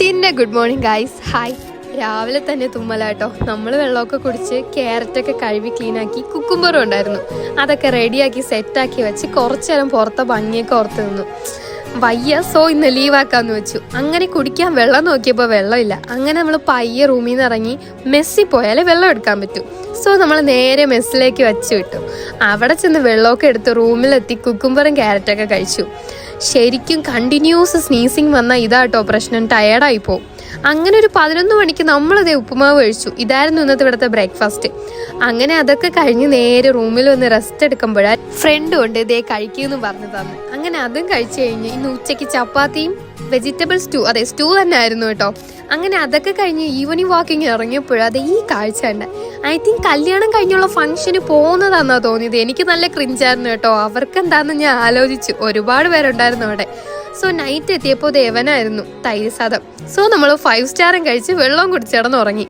പിന്നെ good morning guys. Hi. രാവിലെ തന്നെ തുമ്മലാട്ടോ. നമ്മൾ വെള്ളമൊക്കെ കുടിച്ച് ക്യാരറ്റൊക്കെ കഴുകി ക്ലീനാക്കി കുക്കുംബറും ഉണ്ടായിരുന്നു, അതൊക്കെ റെഡിയാക്കി സെറ്റാക്കി വെച്ച് കുറച്ചു നേരം പുറത്തെ ഭംഗിയൊക്കെ ഓർത്ത് നിന്നു. വയ്യ, സോ ഇന്ന് ലീവാക്കാന്ന് വെച്ചു. അങ്ങനെ കുടിക്കാൻ വെള്ളം നോക്കിയപ്പോൾ വെള്ളമില്ല. അങ്ങനെ നമ്മൾ പയ്യെ റൂമിൽ നിന്ന് ഇറങ്ങി മെസ്സിൽ പോയാലേ വെള്ളം എടുക്കാൻ പറ്റും. സോ നമ്മൾ നേരെ മെസ്സിലേക്ക് വെച്ച് വിട്ടു. അവിടെ ചെന്ന് വെള്ളമൊക്കെ എടുത്ത് റൂമിലെത്തി കുക്കുംബറും ക്യാരറ്റൊക്കെ കഴിച്ചു. ശരിക്കും കണ്ടിന്യൂസ് സ്നീസിങ് വന്നാൽ ഇതാട്ടോ പ്രശ്നം, ടയേർഡായി പോവും. അങ്ങനെ ഒരു 11 മണിക്ക് നമ്മളതേ ഉപ്പുമാവ് കഴിച്ചു. ഇതായിരുന്നു ഇന്നത്തെ ഇവിടുത്തെ ബ്രേക്ക്ഫാസ്റ്റ്. അങ്ങനെ അതൊക്കെ കഴിഞ്ഞ് നേരെ റൂമിൽ വന്ന് റെസ്റ്റ് എടുക്കുമ്പോഴാണ് ഫ്രണ്ട് കൊണ്ട് ഇതേ കഴിക്കുമെന്ന് പറഞ്ഞു തന്നു. അങ്ങനെ അതും കഴിച്ചു കഴിഞ്ഞ് ഇന്ന് ഉച്ചയ്ക്ക് ചപ്പാത്തിയും വെജിറ്റബിൾ സ്റ്റൂ, അതെ സ്റ്റൂ തന്നെ ആയിരുന്നു കേട്ടോ. അങ്ങനെ അതൊക്കെ കഴിഞ്ഞ് ഈവനിങ് വാക്കിങ് ഇറങ്ങിയപ്പോഴത് ഈ കാഴ്ച ഉണ്ട്. ഐ തിങ്ക് കല്യാണം കഴിഞ്ഞുള്ള ഫംഗ്ഷന് പോകുന്നതാണെന്നാ തോന്നിയത്. എനിക്ക് നല്ല ക്രിഞ്ചായിരുന്നു കേട്ടോ. അവർക്ക് എന്താണെന്ന് ഞാൻ ആലോചിച്ചു. ഒരുപാട് പേരുണ്ടായിരുന്നു അവിടെ. സോ നൈറ്റ് എത്തിയപ്പോൾ ദേവനായിരുന്നു തൈര് സാദം. സോ നമ്മൾ 5 സ്റ്റാറും കഴിച്ച് വെള്ളവും കുടിച്ചിടന്ന് ഉറങ്ങി.